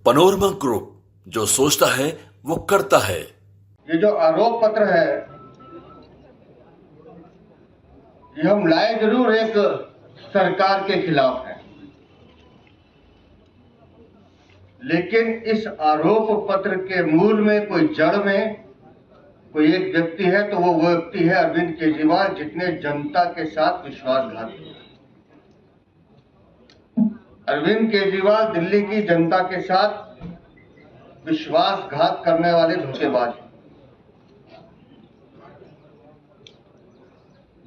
Panorama group, जो सोचता है वो करता है। ये जो आरोप पत्र है, ये हम लाए जरूर एक सरकार के खिलाफ है, लेकिन इस आरोप पत्र के मूल में, कोई जड़ में कोई एक व्यक्ति है, तो वो व्यक्ति है अरविंद केजरीवाल, जिसने जनता के साथ विश्वासघात किया। अरविंद केजरीवाल दिल्ली की जनता के साथ विश्वासघात करने वाले धोखेबाज हैं।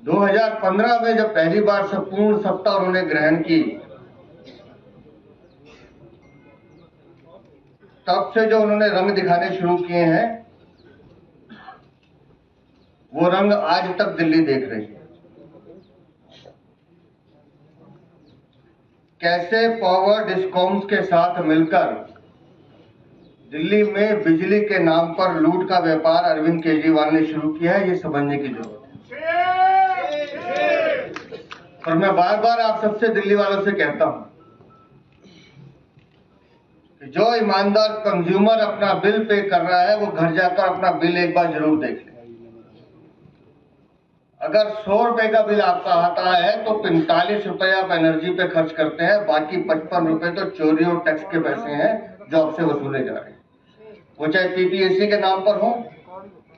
2015 में जब पहली बार संपूर्ण सत्ता उन्होंने ग्रहण की, तब से जो उन्होंने रंग दिखाने शुरू किए हैं, वो रंग आज तक दिल्ली देख रही है। कैसे पावर डिस्कॉम्स के साथ मिलकर दिल्ली में बिजली के नाम पर लूट का व्यापार अरविंद केजरीवाल ने शुरू किया है, ये समझने की जरूरत है। और मैं बार बार आप सबसे दिल्ली वालों से कहता हूं कि जो ईमानदार कंज्यूमर अपना बिल पे कर रहा है, वो घर जाकर अपना बिल एक बार जरूर देख ले। अगर 100 रुपए का बिल आपका आता है तो 45 रुपए आप एनर्जी पे खर्च करते हैं, बाकी 55 रुपए तो चोरी और टैक्स के पैसे हैं जो आपसे वसूले जा रहे हैं। वो चाहे पीपीएससी के नाम पर हो,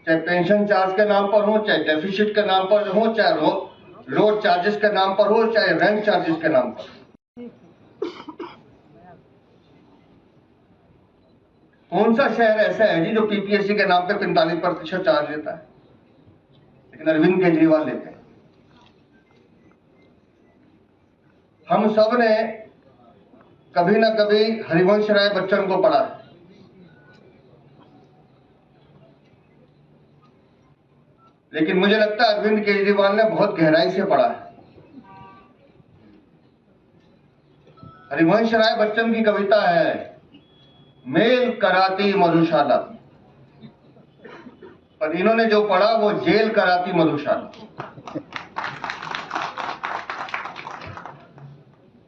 चाहे पेंशन चार्ज के नाम पर हो, चाहे डेफिसिट के नाम पर हो, चाहे रोड चार्जेस के नाम पर हो, चाहे रेंट चार्जेस के नाम पर। कौन सा शहर ऐसा है जी जो पीपीएससी के नाम पे 45% चार्ज लेता है? लेकिन अरविंद केजरीवाल लेते हैं। हम सब ने कभी ना कभी हरिवंश राय बच्चन को पढ़ा है, लेकिन मुझे लगता है अरविंद केजरीवाल ने बहुत गहराई से पढ़ा है। हरिवंश राय बच्चन की कविता है, मेल कराती मधुशाला, पर इन्होंने जो पढ़ा वो जेल कराती मधुशाला।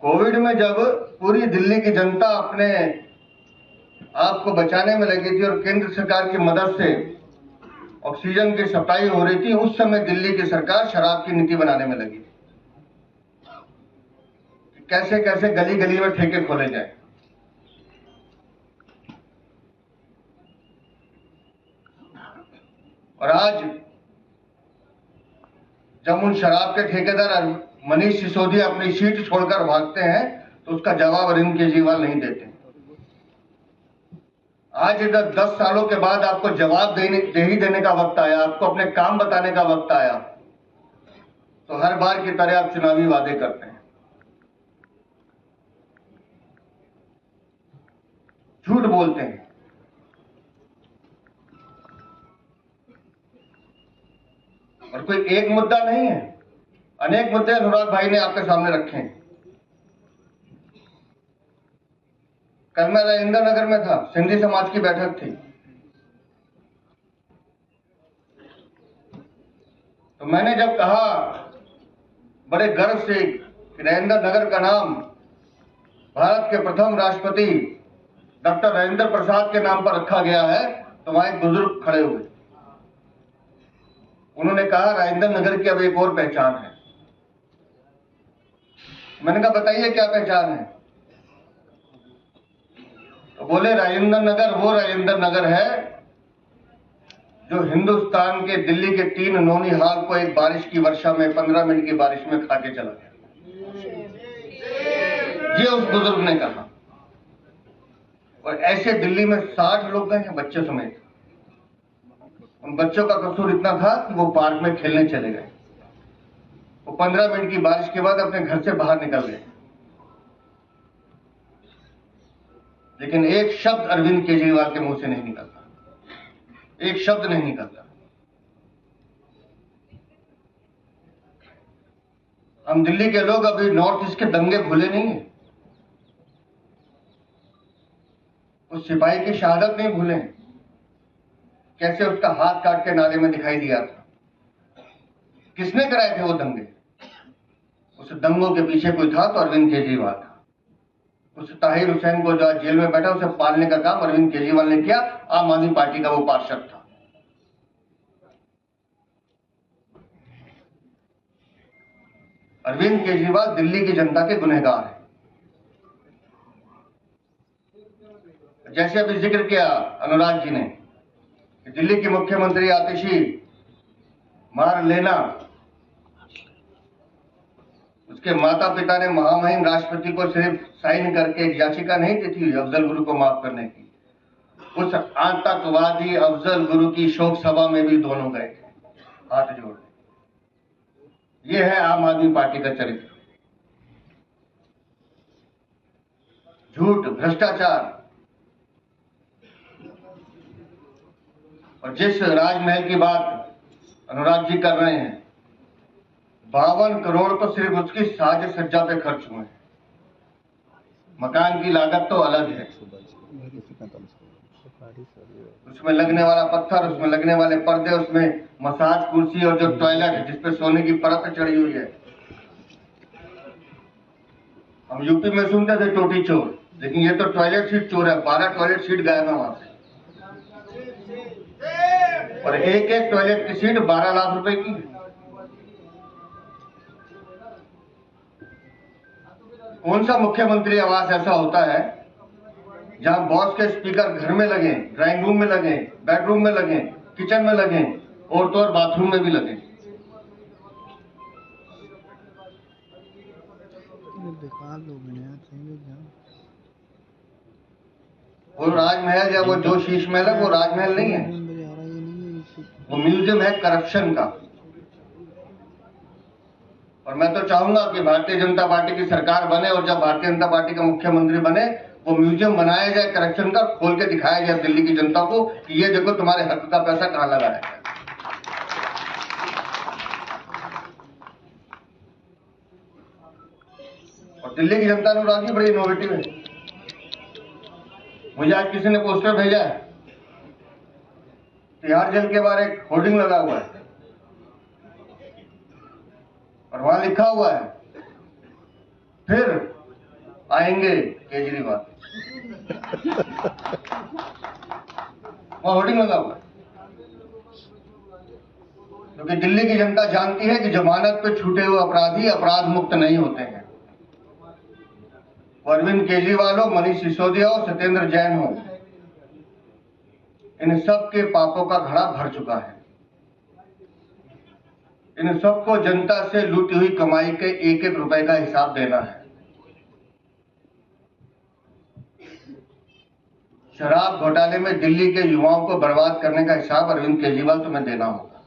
कोविड में जब पूरी दिल्ली की जनता अपने आप को बचाने में लगी थी और केंद्र सरकार की मदद से ऑक्सीजन की सप्लाई हो रही थी, उस समय दिल्ली की सरकार शराब की नीति बनाने में लगी थी। कैसे कैसे गली गली में ठेके खोले जाए। और आज जब उन शराब के ठेकेदार मनीष सिसोदिया अपनी सीट छोड़कर भागते हैं, तो उसका जवाब अरविंद केजरीवाल नहीं देते। आज इधर 10 सालों के बाद आपको जवाब देने का वक्त आया, आपको अपने काम बताने का वक्त आया, तो हर बार की तरह आप चुनावी वादे करते हैं, झूठ बोलते हैं। और कोई एक मुद्दा नहीं है, अनेक मुद्दे अनुराग भाई ने आपके सामने रखे हैं। कल मैं राजेंद्र नगर में था, सिंधी समाज की बैठक थी, तो मैंने जब कहा बड़े गर्व से कि राजेंद्र नगर का नाम भारत के प्रथम राष्ट्रपति डॉक्टर राजेंद्र प्रसाद के नाम पर रखा गया है, तो वहां एक बुजुर्ग खड़े हुए। उन्होंने कहा राजेंद्र नगर की अब एक और पहचान है। मैंने कहा बताइए क्या पहचान है? तो बोले राजेंद्र नगर वो राजेंद्र नगर है जो हिंदुस्तान के दिल्ली के 3 नौनिहाल को एक बारिश की वर्षा में 15 मिनट की बारिश में खा के चला गया। ये उस बुजुर्ग ने कहा। और ऐसे दिल्ली में 60 लोग गए हैं, बच्चे समेत। उन बच्चों का कसूर इतना था कि वो पार्क में खेलने चले गए। वो 15 मिनट की बारिश के बाद अपने घर से बाहर निकल गए, लेकिन एक शब्द अरविंद केजरीवाल के मुंह से नहीं निकलता, एक शब्द नहीं निकलता। हम दिल्ली के लोग अभी नॉर्थ ईस्ट के दंगे भूले नहीं है, उस सिपाही की शहादत नहीं भूले, कैसे उसका हाथ काट के नाले में दिखाई दिया था। किसने कराए थे वो दंगे? उस दंगों के पीछे कोई था तो अरविंद केजरीवाल था। उस ताहिर हुसैन को जो आज जेल में बैठा उसे पालने का काम अरविंद केजरीवाल ने किया। आम आदमी पार्टी का वो पार्षद था। अरविंद केजरीवाल दिल्ली की जनता के गुनहगार हैं। जैसे अभी जिक्र किया अनुराग जी ने कि दिल्ली के मुख्यमंत्री आतिशी मार लेना, उसके माता पिता ने महामहिम राष्ट्रपति को सिर्फ साइन करके एक याचिका नहीं दी थी अफजल गुरु को माफ करने की। उस आतंकवादी अफजल गुरु की शोक सभा में भी दोनों गए थे हाथ जोड़ने। यह है आम आदमी पार्टी का चरित्र। झूठ, भ्रष्टाचार और जिस राजमहल की बात अनुराग जी कर रहे हैं, 52 करोड़ तो सिर्फ उसकी साज सज्जा पे खर्च हुए हैं। मकान की लागत तो अलग है, उसमें लगने वाला पत्थर, उसमें लगने वाले पर्दे, उसमें मसाज कुर्सी और जो टॉयलेट है जिसपे सोने की परत चढ़ी हुई है। हम यूपी में सुनते थे टोटी चोर, लेकिन ये तो टॉयलेट सीट चोर है। 12 टॉयलेट सीट गायब है वहां से, और एक एक टॉयलेट की सीट 12 लाख रुपए की। कौन सा मुख्यमंत्री आवास ऐसा होता है जहां बॉस के स्पीकर घर में लगे, ड्राइंग रूम में लगे, बेडरूम में लगे, किचन में लगे और तो और बाथरूम में भी लगे। वो राजमहल या वो जो शीश महल है वो राजमहल नहीं है, वो म्यूजियम है करप्शन का। और मैं तो चाहूंगा कि भारतीय जनता पार्टी की सरकार बने और जब भारतीय जनता पार्टी का मुख्यमंत्री बने वो म्यूजियम बनाया जाए करप्शन का, खोल के दिखाया जाए दिल्ली की जनता को कि ये देखो तुम्हारे हक का पैसा कहां लगा है। और दिल्ली की जनता ने राजी बड़ी इनोवेटिव है। मुझे आज किसी ने पोस्टर भेजा है, तिहाड़ जेल के बाहर एक होर्डिंग लगा हुआ है और वहां लिखा हुआ है फिर आएंगे केजरीवाल। वहां होर्डिंग लगा हुआ है क्योंकि दिल्ली की जनता जानती है कि जमानत पे छूटे हुए अपराधी अपराध मुक्त नहीं होते हैं। अरविंद केजरीवाल हो, मनीष सिसोदिया हो, सत्येंद्र जैन हो, इन सब के पापों का घड़ा भर चुका है। इन सबको जनता से लूटी हुई कमाई के एक एक रुपए का हिसाब देना है। शराब घोटाले में दिल्ली के युवाओं को बर्बाद करने का हिसाब अरविंद केजरीवाल तुम्हें देना होगा।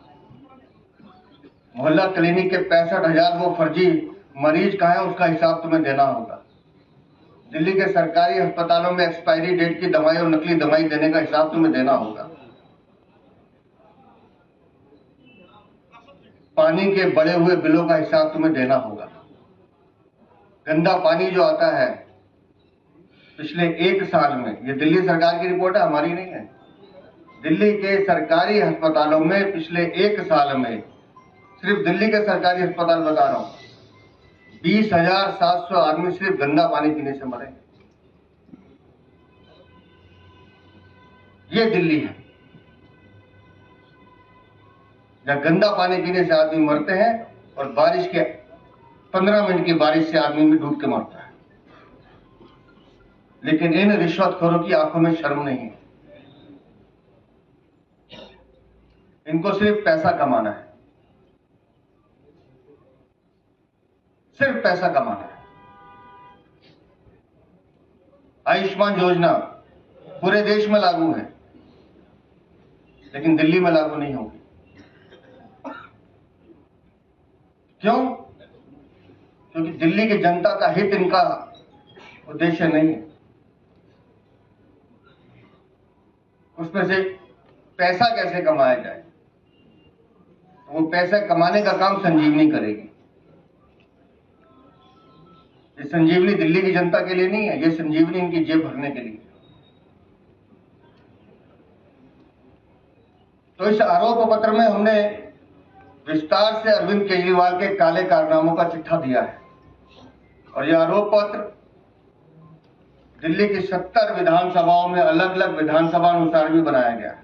मोहल्ला क्लिनिक के 65,000 वो फर्जी मरीज कहाँ है उसका हिसाब तुम्हें देना होगा। दिल्ली के सरकारी अस्पतालों में एक्सपायरी डेट की दवाई और नकली दवाई देने का हिसाब तुम्हें देना होगा। पानी के बढ़े हुए बिलों का हिसाब तुम्हें देना होगा। गंदा पानी जो आता है पिछले 1 साल में, ये दिल्ली सरकार की रिपोर्ट है, हमारी नहीं है, दिल्ली के सरकारी अस्पतालों में पिछले 1 साल में, सिर्फ दिल्ली के सरकारी अस्पताल बता रहा हूं, 20,700 आदमी सिर्फ गंदा पानी पीने से मरे। ये दिल्ली है जहां गंदा पानी पीने से आदमी मरते हैं और बारिश के 15 मिनट की बारिश से आदमी भी डूब के मरता है। लेकिन इन रिश्वतखोरों की आंखों में शर्म नहीं है। इनको सिर्फ पैसा कमाना है, सिर्फ पैसा कमाना है। आयुष्मान योजना पूरे देश में लागू है लेकिन दिल्ली में लागू नहीं होगी। क्यों? क्योंकि दिल्ली की जनता का हित इनका उद्देश्य नहीं है। उसमें से पैसा कैसे कमाया जाए, वो पैसा कमाने का काम संजीवनी करेगी। ये संजीवनी दिल्ली की जनता के लिए नहीं है, ये संजीवनी इनकी जेब भरने के लिए। तो इस आरोप पत्र में हमने विस्तार से अरविंद केजरीवाल के काले कारनामों का चिट्ठा दिया है और यह आरोप पत्र दिल्ली की 70 विधानसभाओं में अलग अलग विधानसभा अनुसार भी बनाया गया है।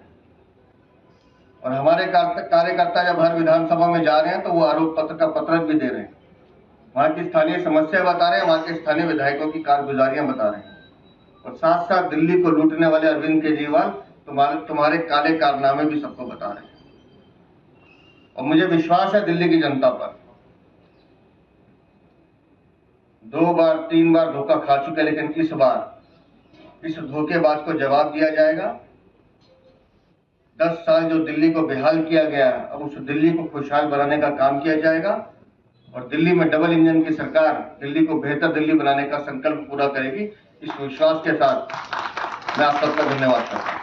और हमारे कार्यकर्ता जब हर विधानसभा में जा रहे हैं तो वो आरोप पत्र का पत्रक भी दे रहे हैं, वहां की स्थानीय समस्या बता रहे हैं, वहां के स्थानीय विधायकों की कारगुजारियां बता रहे हैं, और साथ साथ दिल्ली को लूटने वाले अरविंद केजरीवाल तुम्हारे काले कारनामे भी सबको बता रहे हैं। और मुझे विश्वास है दिल्ली की जनता पर, 2 बार 3 बार धोखा खा चुके, लेकिन इस बार इस धोखेबाज को जवाब दिया जाएगा। 10 साल जो दिल्ली को बेहाल किया गया, अब उस दिल्ली को खुशहाल बनाने का काम किया जाएगा और दिल्ली में डबल इंजन की सरकार दिल्ली को बेहतर दिल्ली बनाने का संकल्प पूरा करेगी। इस विश्वास के साथ मैं आप सबका धन्यवाद करता हूँ।